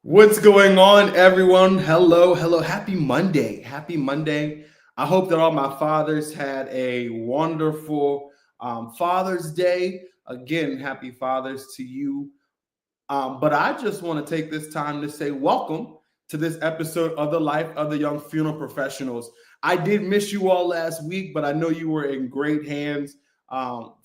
What's going on, everyone? Hello, hello. Happy Monday. Happy Monday. I hope that all my fathers had a wonderful Father's Day. Again, happy fathers to you. But I just want to take this time to say welcome to this episode of the Life of the Young Funeral Professionals. I did miss you all last week, but I know you were in great hands so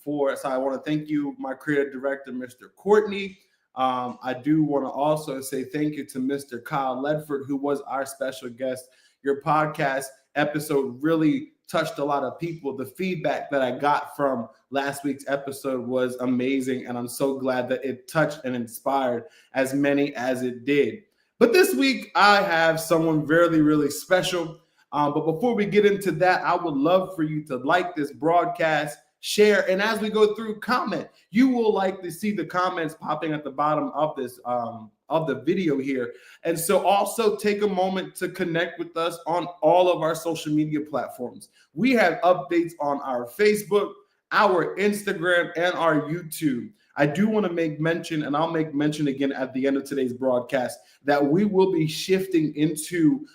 I want to thank you, my creative director, Mr. Courtney. I do want to also say thank you to Mr. Kyle Ledford, who was our special guest. Your podcast episode really touched a lot of people. The feedback that I got from last week's episode was amazing, and I'm so glad that it touched and inspired as many as it did. But this week, I have someone really, really special. But before we get into that, I would love for you to like this broadcast, share, and as we go through, comment. You will likely see the comments popping at the bottom of this of the video here. And so also take a moment to connect with us on all of our social media platforms. We have updates on our Facebook, our Instagram, and our YouTube. I do want to make mention, and I'll make mention again at the end of today's broadcast, that we will be shifting into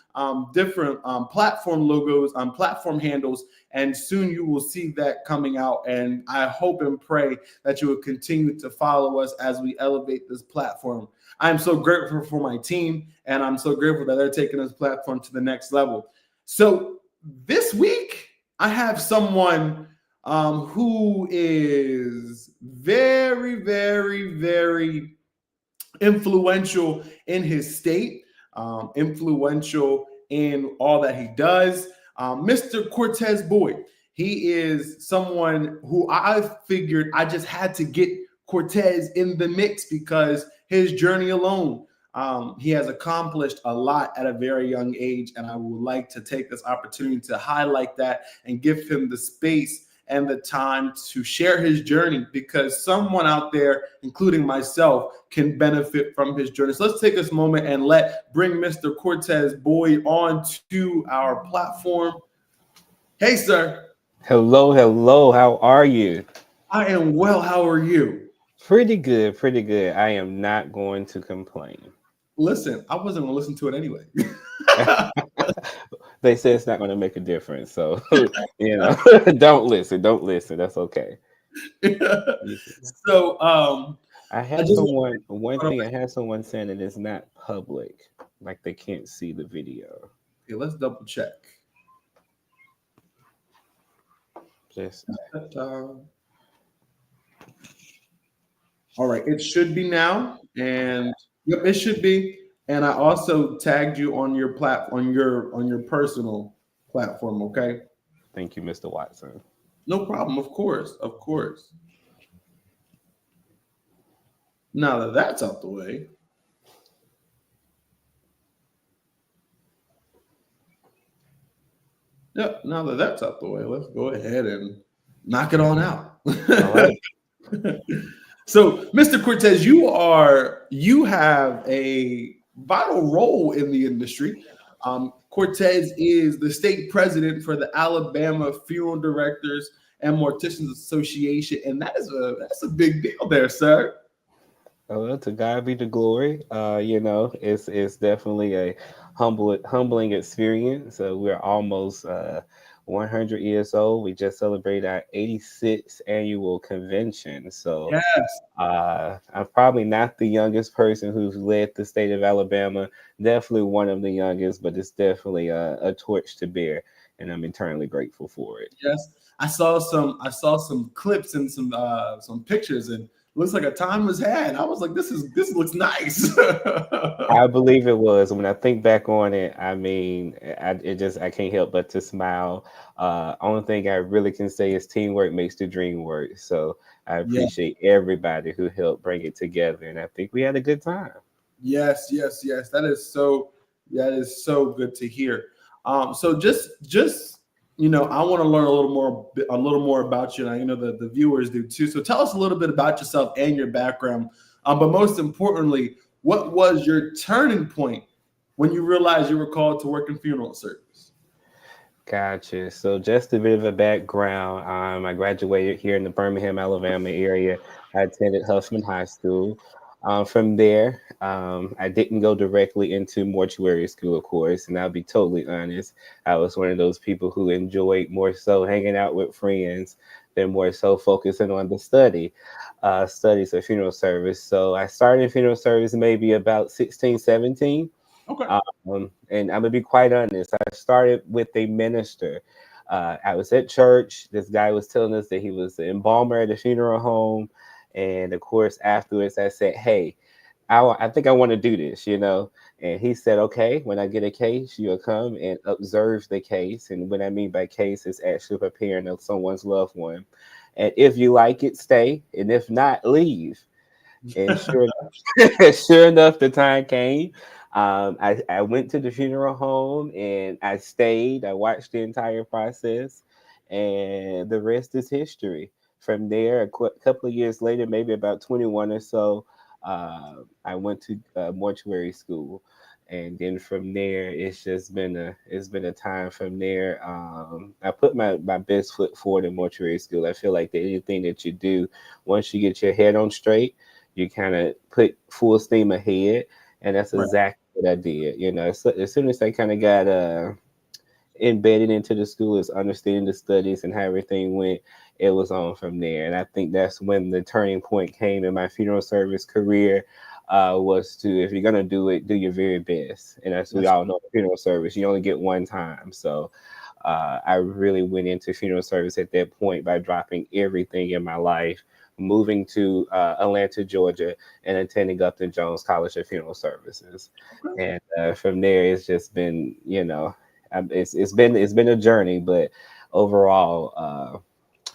different platform logos, platform handles, and soon you will see that coming out. And I hope and pray that you will continue to follow us as we elevate this platform. I'm so grateful for my team, and I'm so grateful that they're taking this platform to the next level. So this week, I have someone who is very, very, very influential in his state, influential in all that he does. Mr. Kortez Boyd. He is someone who I figured I just had to get Kortez in the mix because his journey alone, he has accomplished a lot at a very young age, and I would like to take this opportunity to highlight that and give him the space and the time to share his journey, because someone out there, including myself, can benefit from his journey. So let's take this moment and bring Mr. Kortez Boyd on to our platform. Hey, sir. Hello, hello. How are you? I am well. How are you? Pretty good, pretty good. I am not going to complain. Listen, I wasn't going to listen to it anyway. They say it's not going to make a difference. So, don't listen. That's okay. So, I had someone saying it is not public, like they can't see the video. Okay, let's double check. All right, it should be now, and yep, it should be. And I also tagged you on your on your personal platform. Okay. Thank you, Mr. Watson. No problem. Of course. Now that that's out the way. Yep. Now that that's out the way, let's go ahead and knock it on out. All right. So, Mr. Kortez, you have a vital role in the industry. Kortez is the state president for the Alabama Funeral Directors and Morticians Association, and that's a big deal there, sir. Well, to God be the glory. It's definitely a humbling experience. We're almost 100 years old. We just celebrated our 86th annual convention. So yes. I'm probably not the youngest person who's led the state of Alabama. Definitely one of the youngest, but it's definitely a torch to bear, and I'm eternally grateful for it. Yes, I saw some clips and some pictures, and looks like a time was had. I was like, this looks nice. I believe it was. When I think back on it, I mean, I can't help but to smile. Only thing I really can say is teamwork makes the dream work. So I Yeah. appreciate everybody who helped bring it together, and I think we had a good time. Yes, yes, yes. That is so good to hear. So just I want to learn a little more about you, and I know the viewers do too. So tell us a little bit about yourself and your background. But most importantly, what was your turning point when you realized you were called to work in funeral service? Gotcha. So just a bit of a background. I graduated here in the Birmingham, Alabama area. I attended Huffman High School. From there, I didn't go directly into mortuary school, of course, and I'll be totally honest. I was one of those people who enjoyed more so hanging out with friends than more so focusing on the studies of funeral service. So I started in funeral service maybe about 16, 17. Okay. And I'm gonna be quite honest. I started with a minister. I was at church. This guy was telling us that he was the embalmer at a funeral home, and of course, afterwards, I said, "Hey, I think I want to do this," you know. And he said, "Okay, when I get a case, you'll come and observe the case. And what I mean by case is actually preparing of someone's loved one. And if you like it, stay, and if not, leave." And sure sure enough, the time came. I went to the funeral home and I stayed. I watched the entire process, and the rest is history. From there, couple of years later, maybe about 21 or so, I went to mortuary school, and then from there, it's been a time from there. I put my best foot forward in mortuary school. I feel like that anything that you do, once you get your head on straight, you kind of put full steam ahead, and that's Right. exactly what I did. You know, so as soon as I kind of got embedded into the school, is understanding the studies and how everything went, it was on from there. And I think that's when the turning point came in my funeral service career. Was to, if you're gonna do it, do your very best, and as we That's all know, funeral service you only get one time. So I really went into funeral service at that point by dropping everything in my life, moving to Atlanta, Georgia, and attending Upton Jones College of Funeral Services. okay. And from there, it's just been, it's been a journey, but overall,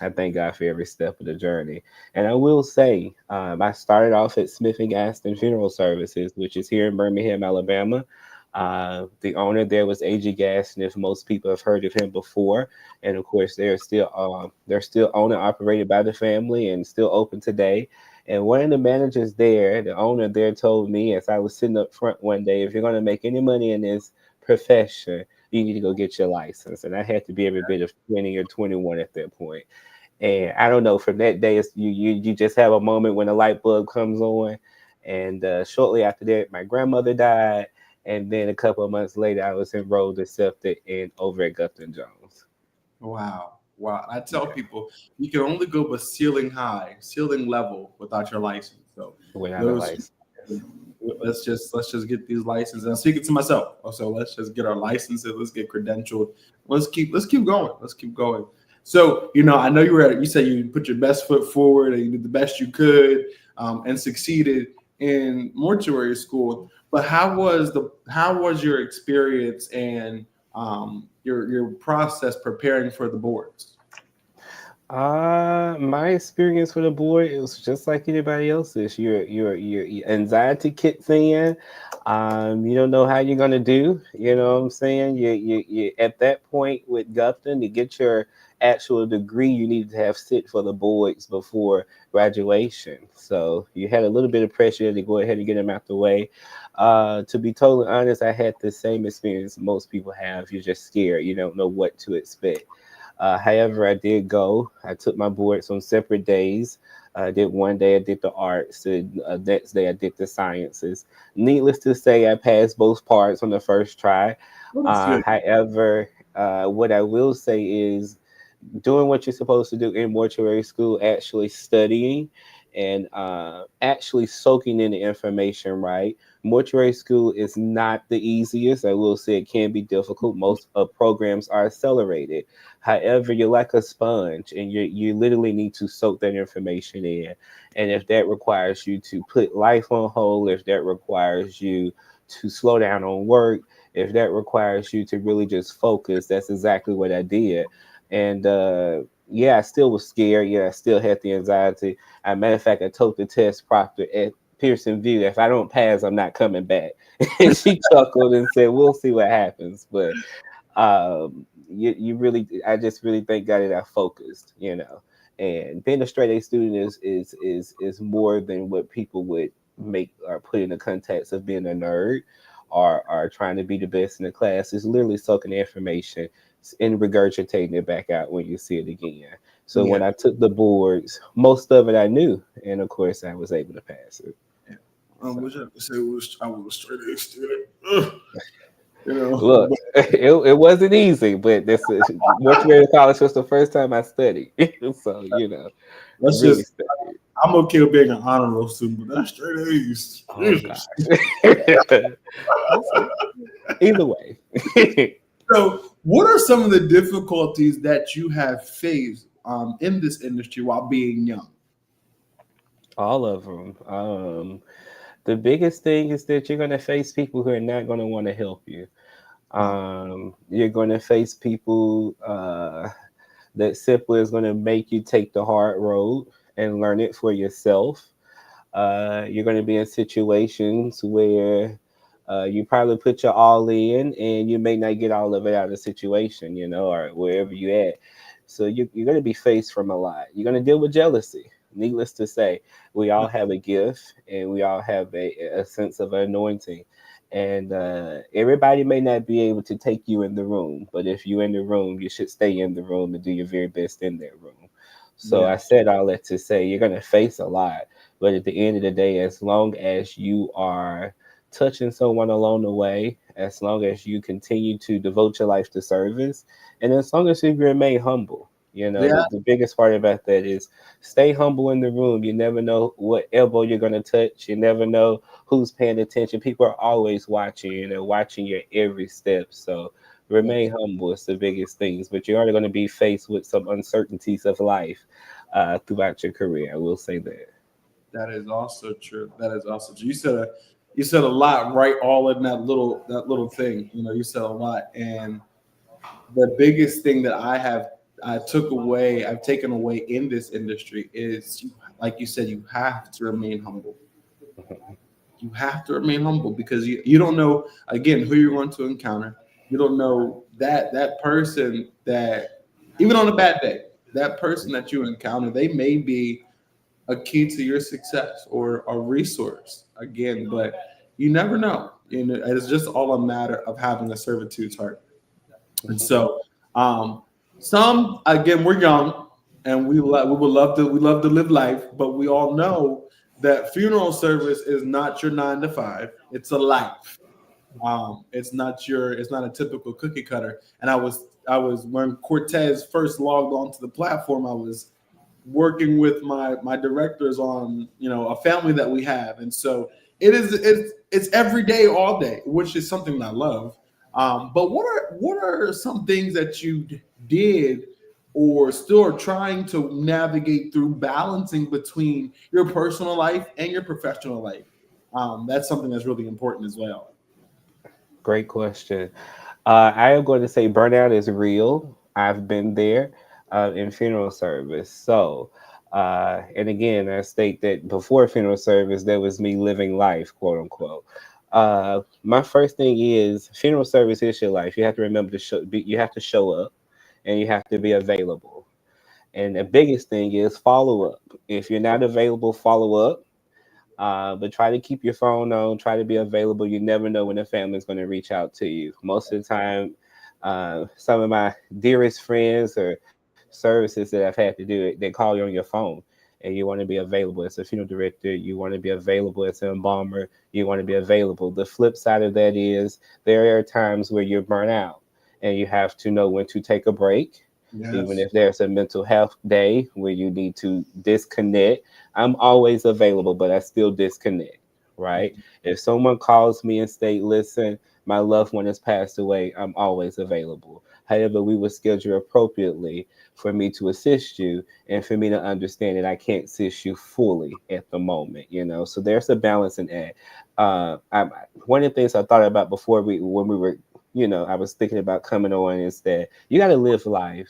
I thank God for every step of the journey. And I will say, I started off at Smith and Gaston Funeral Services, which is here in Birmingham, Alabama. The owner there was A.G. Gaston, if most people have heard of him before. And of course, they're still owned and operated by the family and still open today. And one of the managers there, the owner there, told me as I was sitting up front one day, if you're going to make any money in this profession, you need to go get your license. And I had to be every bit of 20 or 21 at that point. And I don't know, from that day, you just have a moment when a light bulb comes on. And shortly after that, my grandmother died. And then a couple of months later, I was enrolled, accepted, and over at Gupton Jones. Wow. Wow. I tell Yeah, people you can only go but ceiling high, ceiling level without your license. So without a those license. let's just get these licenses. And I'm speaking to myself. So let's just get our licenses. Let's get credentialed. Let's keep going. Let's keep going. So I know you said you put your best foot forward and you did the best you could, and succeeded in mortuary school. But how was your experience and your process preparing for the boards? My experience with the board, it was just like anybody else's. Your anxiety kicks in. You don't know how you're gonna do. You know what I'm saying? You at that point with Gupton to get your actual degree, you needed to have sit for the boards before graduation. So you had a little bit of pressure to go ahead and get them out the way. To be totally honest, I had the same experience most people have. You're just scared. You don't know what to expect. However, I did go. I took my boards on separate days. I did one day I did the arts, the next day I did the sciences. Needless to say, I passed both parts on the first try. Well, that's good. However, what I will say is doing what you're supposed to do in mortuary school, actually studying, and actually soaking in the information, right? Mortuary school is not the easiest. I will say it can be difficult. Most programs are accelerated. However, you're like a sponge, and you literally need to soak that information in. And if that requires you to put life on hold, if that requires you to slow down on work, if that requires you to really just focus, that's exactly what I did. And yeah, I still was scared. Yeah, I still had the anxiety. As a matter of fact, I told the test proctor at Pearson View, if I don't pass, I'm not coming back. And she chuckled and said, "We'll see what happens." But you really, I just really thank God that I focused, you know. And being a straight A student is more than what people would make or put in the context of being a nerd or trying to be the best in the class. It's literally soaking the information and regurgitating it back out when you see it again. So Yeah. when I took the boards, most of it I knew, and of course I was able to pass it. Yeah. So Wish I could say I was a straight A student. Ugh, you know, look, it wasn't easy, but this mortuary college was the first time I studied, so you know, that's really just studied. I'm okay with being an honor roll student, but that's straight A's. Oh Jesus. gosh, That's it. Either way. So, what are some of the difficulties that you have faced in this industry while being young? All of them. The biggest thing is that you're going to face people who are not going to want to help you. You're going to face people that simply is going to make you take the hard road and learn it for yourself. You're going to be in situations where you probably put your all in and you may not get all of it out of the situation, you know, or wherever you at. So you're going to be faced from a lot. You're going to deal with jealousy. Needless to say, we all have a gift and we all have a sense of anointing. And everybody may not be able to take you in the room, but if you're in the room, you should stay in the room and do your very best in that room. So Yeah, I said all that to say you're going to face a lot. But at the end of the day, as long as you are touching someone along the way, as long as you continue to devote your life to service, and as long as you remain humble, you know, yeah, the biggest part about that is stay humble in the room. You never know what elbow you're going to touch. You never know who's paying attention. People are always watching you, and they're watching your every step. So remain humble. It's the biggest things. But you're already going to be faced with some uncertainties of life throughout your career. I will say that. that is also true. That is also true. You said a lot right all in that little thing. You know, you said a lot, and the biggest thing that I've taken away in this industry is, like you said, you have to remain humble. You have to remain humble because you don't know again who you're going to encounter. You don't know that person that even on a bad day, that person that you encounter, they may be a key to your success or a resource again, but you never know. You know, it's just all a matter of having a servitude's heart. And so, um, some again, we're young, and we love to live life, but we all know that funeral service is not your 9 to 5. It's a life. It's not a typical cookie cutter. And I was when Cortez first logged onto the platform, I was working with my directors on a family that we have, and so it's every day, all day, which is something that I love. But what are some things that you did or still are trying to navigate through balancing between your personal life and your professional life? That's something that's really important as well. Great question. I am going to say burnout is real. I've been there in funeral service. So, and again, I state that before funeral service, that was me living life, quote unquote. My first thing is funeral service is your life. You have to remember to you have to show up and you have to be available. And the biggest thing is follow up. If you're not available, follow up. But try to keep your phone on, try to be available. You never know when the family is going to reach out to you. Most of the time, some of my dearest friends or services that I've had to do it, they call you on your phone and you want to be available as a funeral director. You want to be available as an embalmer. You want to be available. The flip side of that is there are times where you're burnt out and you have to know when to take a break. Even Yes. if there's a mental health day where you need to disconnect, I'm always available, but I still disconnect, right? If someone calls me and state, listen, my loved one has passed away, I'm always available. However, we will schedule appropriately for me to assist you and for me to understand that I can't assist you fully at the moment, you know. So there's a balance in that. One of the things I thought about before when we were, you know, I was thinking about coming on is that you got to live life.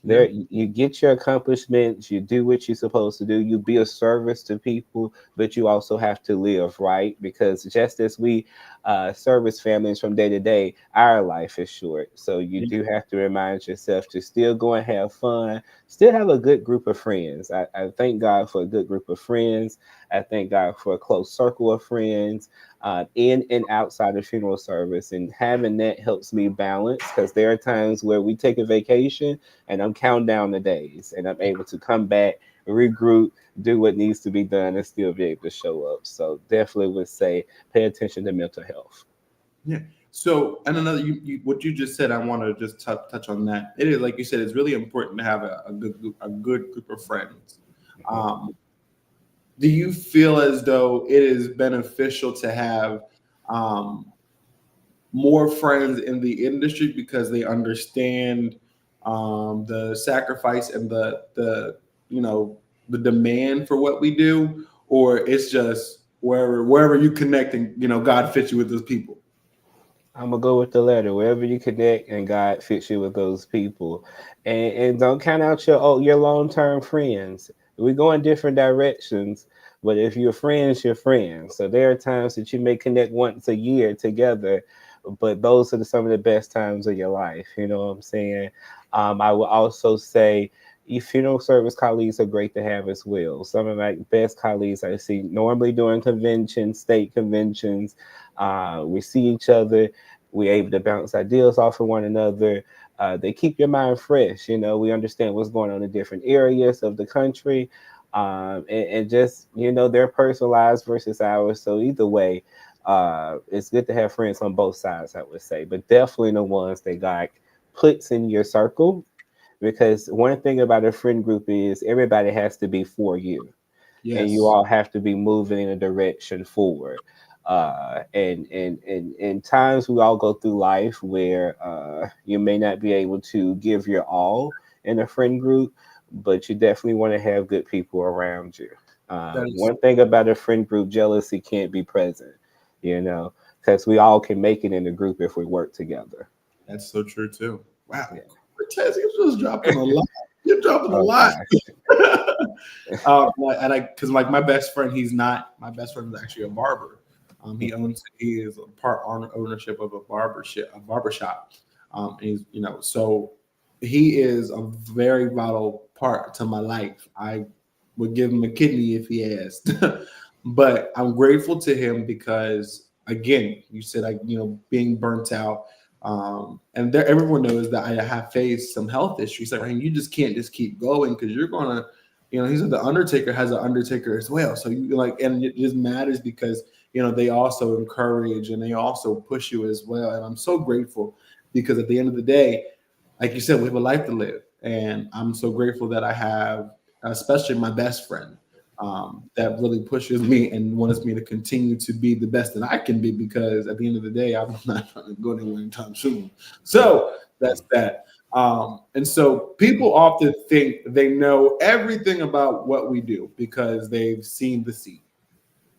Yeah. You get your accomplishments, you do what you're supposed to do, you be a service to people, but you also have to live, right? Because just as we service families from day to day, our life is short. So you Yeah. do have to remind yourself to still go and have fun, still have a good group of friends. I thank God for a good group of friends. I thank God for a close circle of friends in and outside of funeral service. And having that helps me balance because there are times where we take a vacation and I'm counting down the days and I'm able to come back, regroup, do what needs to be done, and still be able to show up. So definitely would say pay attention to mental health. Yeah. So, and another, what you just said, I want to just touch on that. It is like you said, it's really important to have a good group of friends. Mhm. Um, do you feel as though it is beneficial to have um, more friends in the industry because they understand the sacrifice and the you know the demand for what we do, or it's just wherever you connect and God fits you with those people? I'm gonna go with the letter. Wherever you connect and God fits you with those people, and don't count out your long term friends. We go in different directions, but if you're friends, you're friends. So there are times that you may connect once a year together, but those are some of the best times of your life. You know what I'm saying? I will also say. Your funeral service colleagues are great to have as well. Some of my best colleagues I see normally during conventions, state conventions. We see each other, we're able to bounce ideas off of one another. They keep your mind fresh. You know, we understand what's going on in different areas of the country, and just their personal lives versus ours. So either way, it's good to have friends on both sides, I would say, but definitely the ones that God puts in your circle. Because one thing about a friend group is everybody has to be for you and you Yes, all have to be moving in a direction forward. And in times we all go through life where you may not be able to give your all in a friend group, but you definitely want to have good people around you. that is One thing about a friend group, jealousy can't be present, you know, because we all can make it in a group if we work together. that's so true too. Wow, Yeah. Cortez, you're just dropping a lot. You're dropping a Oh lot. gosh. And I, because like my best friend, he's not my best friend is actually a barber. He is a part ownership of a barber shop. And he's so he is a very vital part to my life. I would give him a kidney if he asked. But I'm grateful to him because again, you said being burnt out. And there, everyone knows that I have faced some health issues. Like, Raheem, you just can't just keep going because you're gonna, he said the Undertaker has an Undertaker as well. So you like, and it just matters because they also encourage and they also push you as well. And I'm so grateful because at the end of the day, like you said, we have a life to live, and I'm so grateful that I have, especially my best friend, that really pushes me and wants me to continue to be the best that I can be. Because at the end of the day, I'm not trying to go anywhere anytime soon. So that's that. And so people often think they know everything about what we do because they've seen the seed,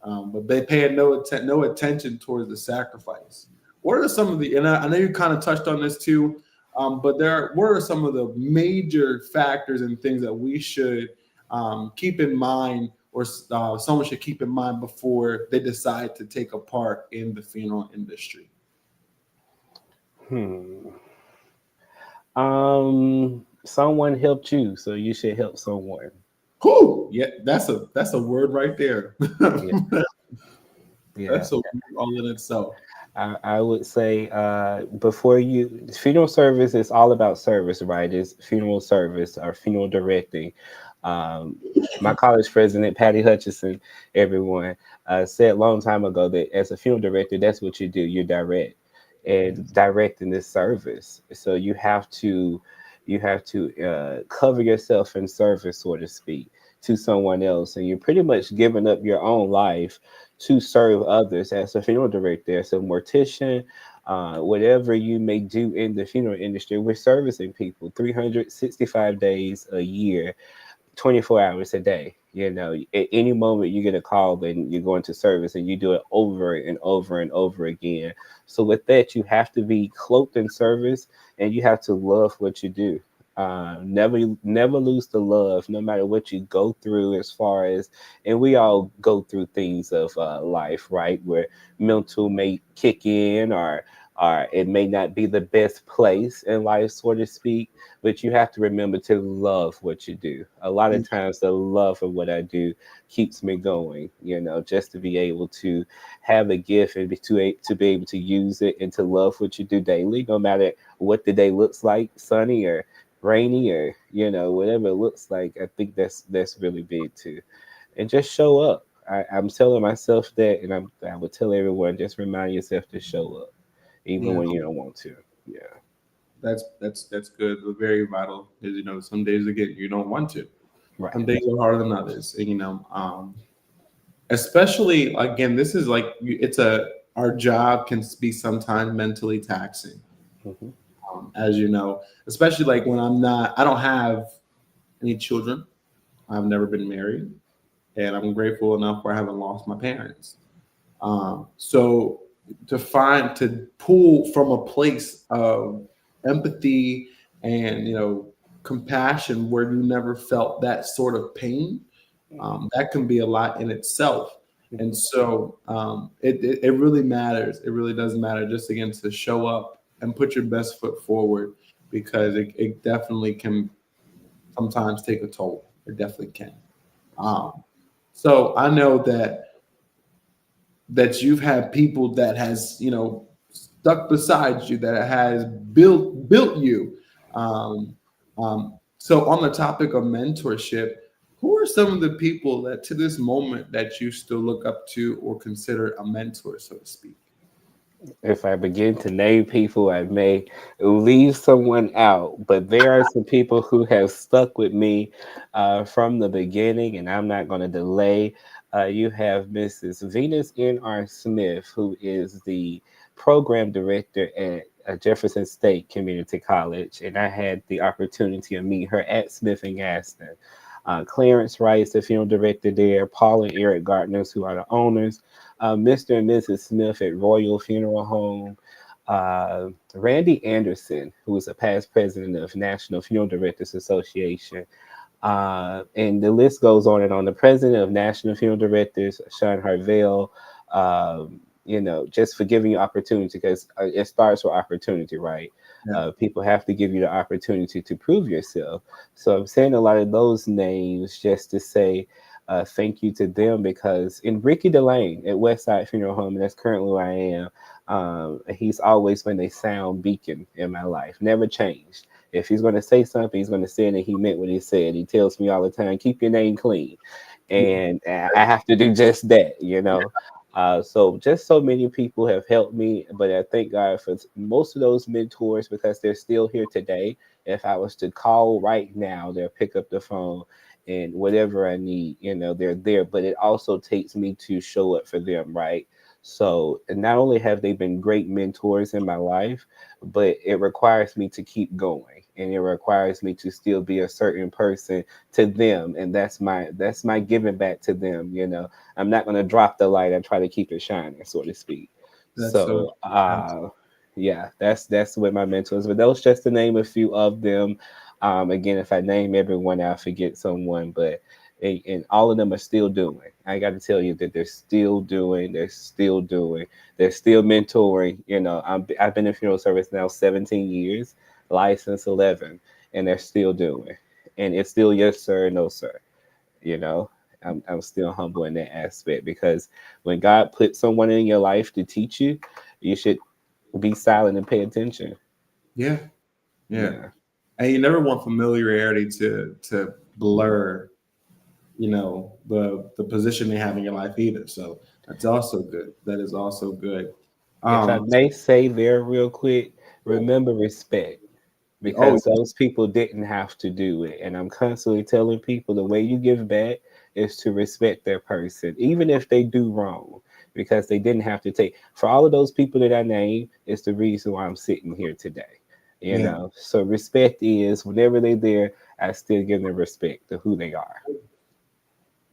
but they pay no attention towards the sacrifice. What are some of the, and I know you kind of touched on this too, but what are some of the major factors and things that we should keep in mind, or someone should keep in mind before they decide to take a part in the funeral industry? Hmm. Someone helped you, so you should help someone. Whew, yeah, that's a word right there. Yeah, yeah. That's a word all in itself. I would say before funeral service is all about service, right? It's funeral service or funeral directing. Um, my college president, Patty Hutchison, everyone said a long time ago that as a funeral director, that's what you do. You direct and directing this service. So you have to You have to cover yourself in service, so to speak, to someone else, and you're pretty much giving up your own life to serve others as a funeral director, as a mortician, whatever you may do in the funeral industry. We're servicing people 365 days a year, 24 hours a day. You know, at any moment you get a call, then you go into service and you do it over and over and over again. So with that, you have to be cloaked in service, and you have to love what you do. Never lose the love, no matter what you go through. As far as, and we all go through things of life, right? Where mental may kick in, or it may not be the best place in life, so to speak, but you have to remember to love what you do. A lot of times, the love of what I do keeps me going. You know, just to be able to have a gift and to be able to use it and to love what you do daily, no matter what the day looks like, sunny or rainy, or whatever it looks like. I think that's really big too, and just show up. I'm telling myself that, and I would tell everyone, just remind yourself to show up even Yeah, when you don't want to. Yeah, that's good. Very vital. Is some days again you don't want to. Some right. days are harder than others, and especially again, this is like it's a our job can be sometimes mentally taxing. Hmm. As you know, especially like when I don't have any children. I've never been married, and I'm grateful enough where I haven't lost my parents. So to pull from a place of empathy and compassion where you never felt that sort of pain, that can be a lot in itself. And so it really matters. It really does matter just again to show up and put your best foot forward because it definitely can sometimes take a toll. It definitely can. Um, so I know that you've had people that has stuck beside you that has built you. Um, so on the topic of mentorship, who are some of the people that to this moment that you still look up to or consider a mentor, so to speak? If I begin to name people, I may leave someone out, but there are some people who have stuck with me from the beginning, and I'm not going to delay. You have Mrs. Venus N.R. Smith, who is the program director at Jefferson State Community College, and I had the opportunity to meet her at Smith and Gaston. Clarence Rice, the funeral director there, Paul and Eric Gardners, who are the owners, Mr. and Mrs. Smith at Royal Funeral Home, Randy Anderson, who is a past president of National Funeral Directors Association, and the list goes on and on. The president of National Funeral Directors, Sean Harvell, just for giving you opportunity, because it starts with opportunity, right? Yeah, People have to give you the opportunity to prove yourself. So I'm saying a lot of those names just to say thank you to them, because in Ricky Delane at Westside Funeral Home, and that's currently where I am, he's always been a sound beacon in my life, never changed. If he's going to say something, he's going to say it, and he meant what he said. He tells me all the time, keep your name clean. And I have to do just that. So just so many people have helped me, but I thank God for most of those mentors because they're still here today. If I was to call right now, they'll pick up the phone, and whatever I need, they're there. But it also takes me to show up for them, right? So and not only have they been great mentors in my life, but it requires me to keep going, and it requires me to still be a certain person to them, and that's my giving back to them. I'm not going to drop the light. I try to keep it shining, so to speak. that's so So yeah, that's what my mentors, but those just to name a few of them. Again, if I name everyone, I'll forget someone, but and all of them are still doing. I got to tell you that they're still mentoring. I've been in funeral service now 17 years, licensed 11, and they're still doing. And it's still yes sir, no sir. You know, I'm still humble in that aspect, because when God puts someone in your life to teach you, you should be silent and pay attention. yeah, yeah. Yeah. And you never want familiarity to blur the position they have in your life either. So that's also good. That is also good. If I Um, may say there real quick, remember respect. Oh, because those people didn't have to do it. And I'm constantly telling people the way you give back is to respect their person, even if they do wrong, because they didn't have to take. For all of those people that I named, it's the reason why I'm sitting here today. You yeah. know, so respect is whenever they're there, I still give them respect to who they are.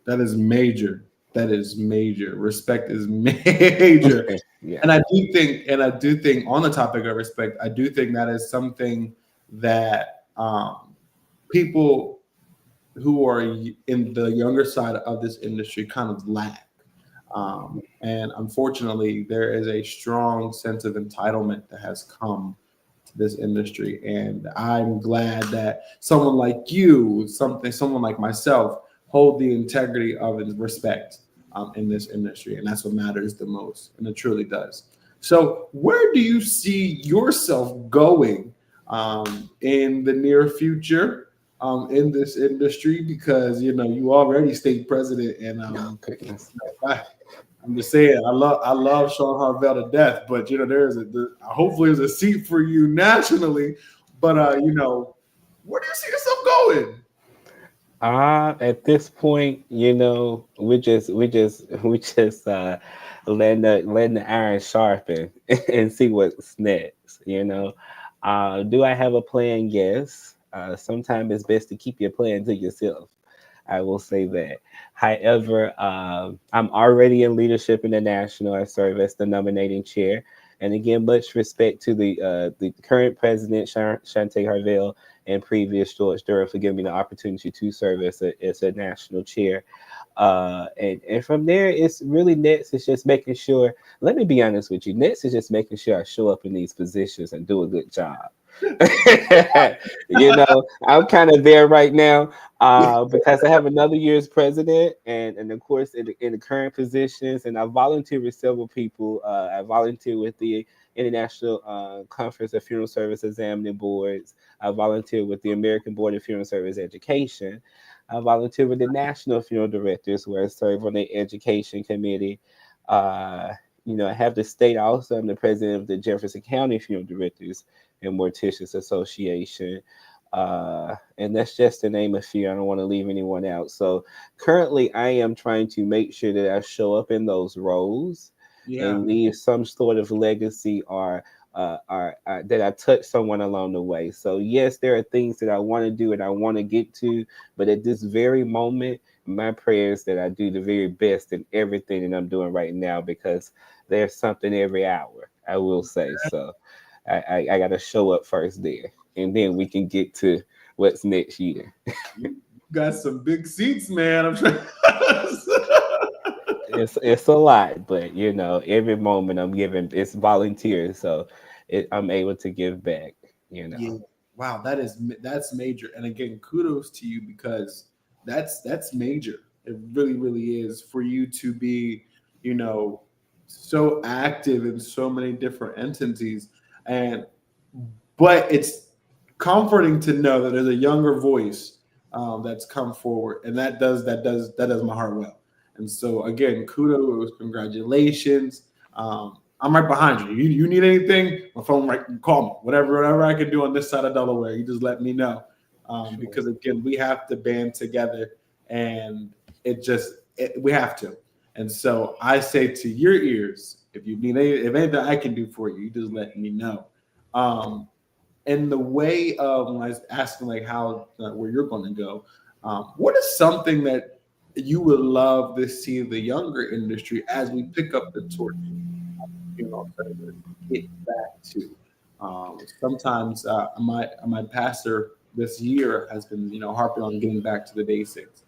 That is major. That is major. Respect is major. Yeah. And I do think on the topic of respect, I do think that is something that people who are in the younger side of this industry kind of lack. And unfortunately, there is a strong sense of entitlement that has come to this industry. And I'm glad that someone like you, someone like myself, hold the integrity of and respect in this industry. And that's what matters the most. And it truly does. So, where do you see yourself going in the near future in this industry? Because you already state president, and Oh, goodness. I'm just saying, I love Sean Harvell to death, but hopefully there's a seat for you nationally. But where do you see yourself going? At this point, we just letting the iron sharpen and see what's next. Do I have a plan? Yes. Sometimes it's best to keep your plan to yourself. I will say that. However, I'm already in leadership in the national. I serve as the nominating chair. And again, much respect to the current president, Shante Harvell, and previous George Durham for giving me the opportunity to serve as a national chair. And from there, it's really next is just making sure. Let me be honest with you. Next is just making sure I show up in these positions and do a good job. I'm kind of there right now because I have another year as president, and of course in the current positions, and I volunteer with several people. I volunteer with the International Conference of Funeral Service Examining Boards. I volunteer with the American Board of Funeral Service Education. I volunteer with the National Funeral Directors, where I serve on the Education Committee. Uh, I have the state also. I'm the president of the Jefferson County Funeral Directors and Morticians Association. And that's just to name a few. I don't want to leave anyone out. So currently, I am trying to make sure that I show up in those roles Yeah. and leave some sort of legacy or that I touch someone along the way. So yes, there are things that I want to do and I want to get to, but at this very moment, my prayer is that I do the very best in everything that I'm doing right now because there's something every hour. I will say so. I got to show up first there, and then we can get to what's next year. You got some big seats, man. I'm trying. It's a lot, but every moment I'm giving, it's volunteer, so I'm able to give back. You Yeah. know, Wow, that's major. And again, kudos to you because that's major. It really, really is for you to be, you know, so active in so many different entities. And but it's comforting to know that there's a younger voice that's come forward, and that does my heart well. And so again, kudos, congratulations. I'm right behind you. You need anything? My phone right. Call me. Whatever I can do on this side of Delaware, you just let me know. sure. Because again, we have to band together, and we have to. And so I say to your ears, if anything I can do for you, you just let me know. Um, and the way of when I was asking like how where you're going to go, what is something that you would love to see the younger industry as we pick up the torch, service get back to? Sometimes my pastor this year has been harping on getting back to the basics,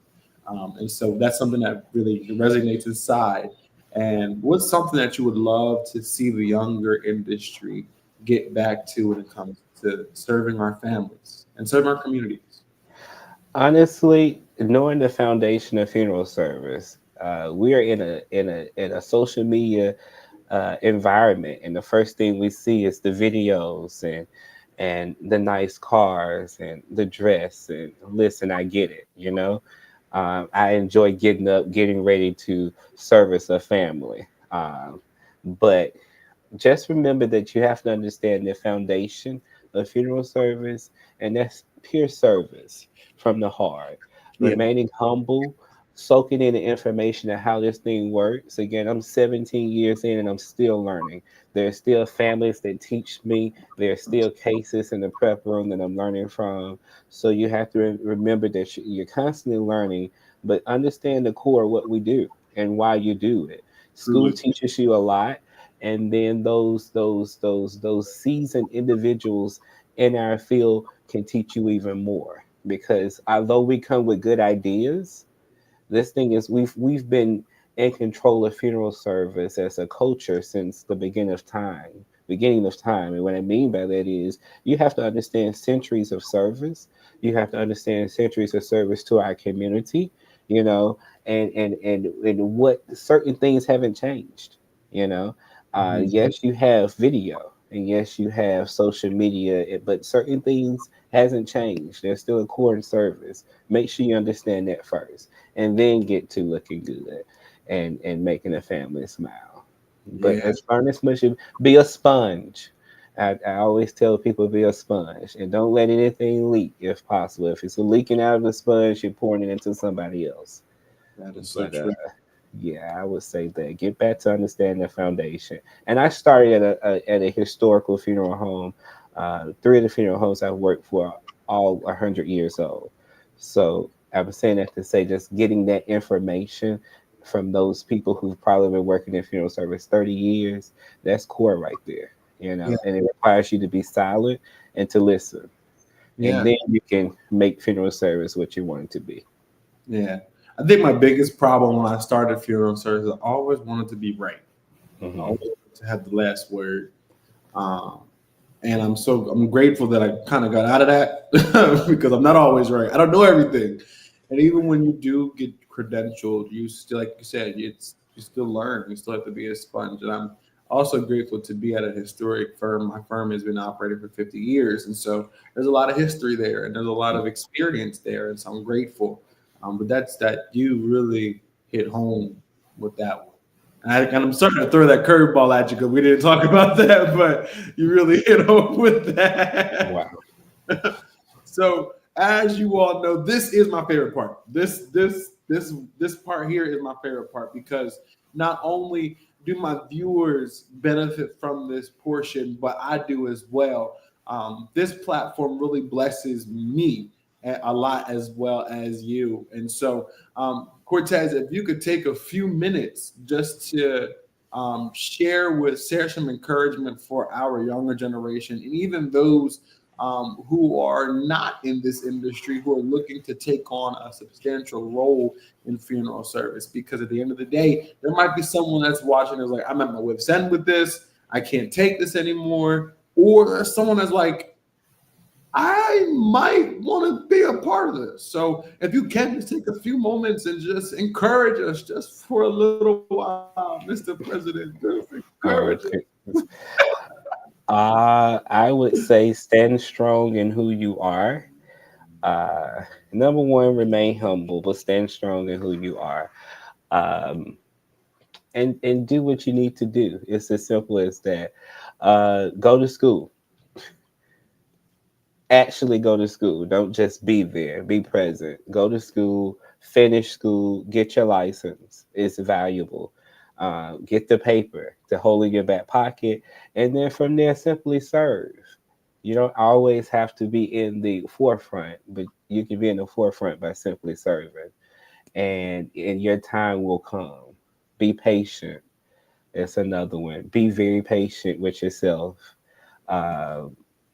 and so that's something that really resonates inside. And what's something that you would love to see the younger industry get back to when it comes to serving our families and serving our communities? Honestly, knowing the foundation of funeral service, we are in a social media environment, and the first thing we see is the videos and the nice cars and the dress. And listen, I get it. I enjoy getting up, getting ready to service a family. But just remember that you have to understand the foundation a funeral service, and that's pure service from the heart. Yeah. Remaining humble, soaking in the information of how this thing works. Again, I'm 17 years in and I'm still learning. There's still families that teach me. There's still cases in the prep room that I'm learning from. So you have to remember that you're constantly learning, but understand the core of what we do and why you do it. School Truly. teaches you a lot, and then those seasoned individuals in our field can teach you even more. Because although we come with good ideas, this thing is we've been in control of funeral service as a culture since the beginning of time. Beginning of time. And what I mean by that is you have to understand centuries of service. You have to understand centuries of service to our community, you know, and what certain things haven't changed, you know. Mhm. Yes, you have video and yes, you have social media, but certain things hasn't changed. There's still a core in service. Make sure you understand that first and then get to looking good and making a family smile. But Yeah, as much as be a sponge. I always tell people be a sponge and don't let anything leak if possible. If it's leaking out of the sponge, you're pouring it into somebody else. that is so But true. yeah, I would say that get back to understanding the foundation. And I started at a historical funeral home. Three of the funeral homes I've worked for are all 100 years old. So I was saying that to say just getting that information from those people who've probably been working in funeral service 30 years, that's core right there, you Yeah, know, and it requires you to be silent and to listen. And yeah, then you can make funeral service what you want it to be. yeah. I think my biggest problem when I started funeral service, I always wanted to be right. I Hmm. always wanted to have the last word. Um, and I'm grateful that I kind of got out of that because I'm not always right. I don't know everything, and even when you do get credentialed, you still, like you said, you still learn. You still have to be a sponge. And I'm also grateful to be at a historic firm. My firm has been operating for 50 years, and so there's a lot of history there, and there's a lot of experience there, and so I'm grateful. But that you really hit home with that one. And I'm starting to throw that curveball at you because we didn't talk about that, but you really hit home with that. Wow. So, as you all know, this is my favorite part. This part here is my favorite part because not only do my viewers benefit from this portion, but I do as well. This platform really blesses me a lot as well as you, and so Cortez, if you could take a few minutes just to share some encouragement for our younger generation and even those who are not in this industry, who are looking to take on a substantial role in funeral service. Because at the end of the day, there might be someone that's watching that's like, I'm at my wit's end with this. I can't take this anymore. Or there's someone that's like, I might want to be a part of this. So if you can just take a few moments and just encourage us just for a little while, Mr. President, just encourage us. Oh, okay. I would say stand strong in who you are. Number one, remain humble, but stand strong in who you are. Um, and do what you need to do. It's as simple as that. Go to school. Actually go to school. Don't just be there. Be present. Go to school, finish school, get your license. It's valuable. Get the paper to hold in your back pocket, and then from there, simply serve. You don't always have to be in the forefront, but you can be in the forefront by simply serving, and your time will come. Be patient. It's another one. Be very patient with yourself. Uh,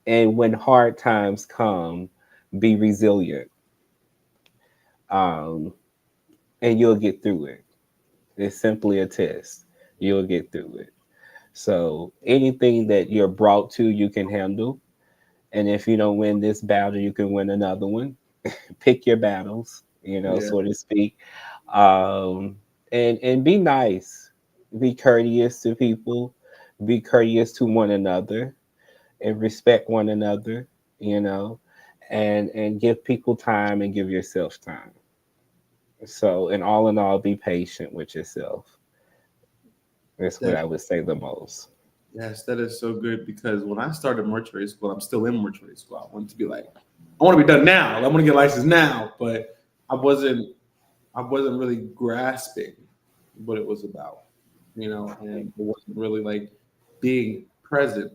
and when hard times come, be resilient, um, and you'll get through it. It's simply a test. You'll get through it. So anything that you're brought to, you can handle. And if you don't win this battle, you can win another one. Pick your battles, Yeah, so to speak. Um, and be nice. Be courteous to people. Be courteous to one another and respect one another, you know, and give people time and give yourself time. So, and all in all, be patient with yourself. That's what that I would say the most. Yes, that is so good because when I started mortuary school, I'm still in mortuary school. I wanted to be like, I want to be done now. I want to get licensed now, but I wasn't I wasn't really grasping what it was about, and it wasn't really like being present.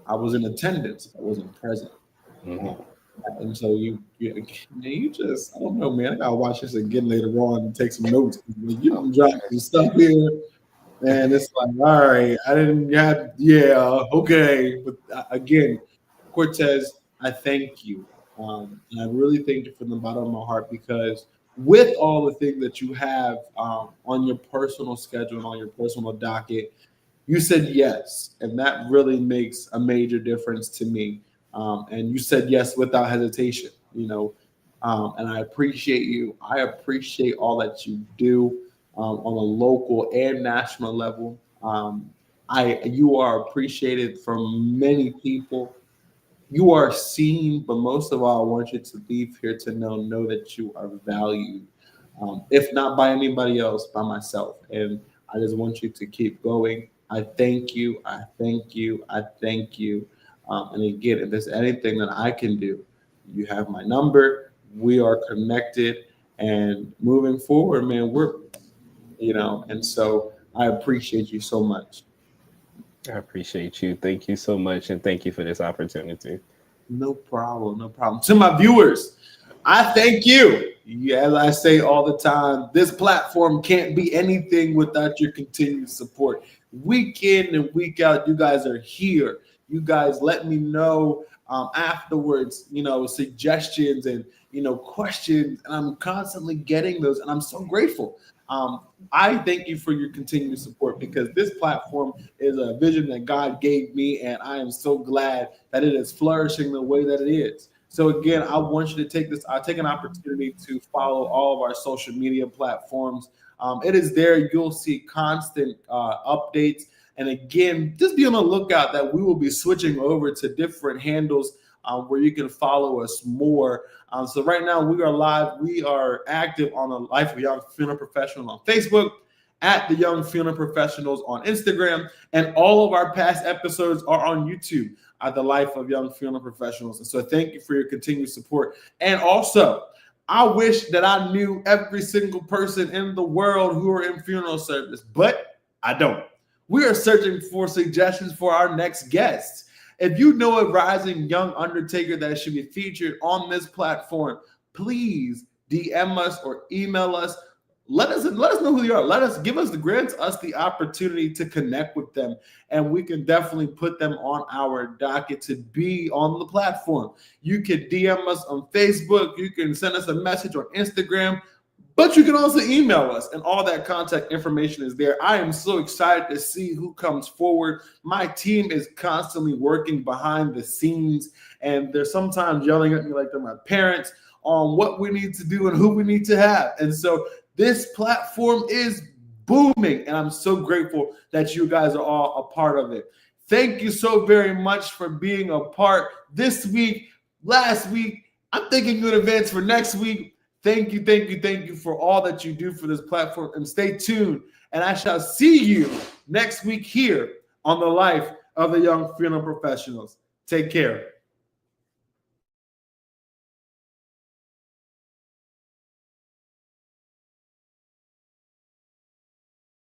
I was in attendance, I wasn't present. Hmm. Um, and so you just I don't know, man. I gotta watch this again later on and take some notes. I'm dropping some stuff here. And it's like, all right, I didn't have, yeah, okay. But again, Cortez, I thank you. And I really thank you from the bottom of my heart because with all the things that you have on your personal schedule and on your personal docket, you said yes. And that really makes a major difference to me. And you said yes without hesitation, and I appreciate you. I appreciate all that you do on a local and national level. You are appreciated from many people. You are seen, but most of all, I want you to leave here to know that you are valued. If not by anybody else, by myself. And I just want you to keep going. I thank you. I thank you. I thank you. And again, if there's anything that I can do, you have my number. We are connected. And moving forward, man, and so I appreciate you so much. I appreciate you. Thank you so much, and thank you for this opportunity. No problem. No problem. To my viewers, I thank you. As I say all the time, this platform can't be anything without your continued support. Week in and week out, you guys are here. You guys let me know afterwards, suggestions and, questions. And I'm constantly getting those. And I'm so grateful. I thank you for your continued support because this platform is a vision that God gave me. And I am so glad that it is flourishing the way that it is. So again, I want you to take an opportunity to follow all of our social media platforms. It is there. You'll see constant updates. And again, just be on the lookout that we will be switching over to different handles where you can follow us more. So right now we are live. We are active on the Life of Young Funeral Professionals on Facebook, at the Young Funeral Professionals on Instagram, and all of our past episodes are on YouTube at the Life of Young Funeral Professionals. And so thank you for your continued support. And also, I wish that I knew every single person in the world who are in funeral service, but I don't. We are searching for suggestions for our next guests. If you know a rising young undertaker that should be featured on this platform, please DM us or email us. Let us know who they are. Grant us the opportunity to connect with them, and we can definitely put them on our docket to be on the platform. You can DM us on Facebook. You can send us a message on Instagram. But you can also email us, and all that contact information is there. I am so excited to see who comes forward. My team is constantly working behind the scenes, and they're sometimes yelling at me like they're my parents on what we need to do and who we need to have. And so this platform is booming, and I'm so grateful that you guys are all a part of it. Thank you so very much for being a part this week, last week. I'm thanking you in advance for next week. Thank you, thank you, thank you for all that you do for this platform. And stay tuned. And I shall see you next week here on the Life of the Young Funeral Professionals. Take care.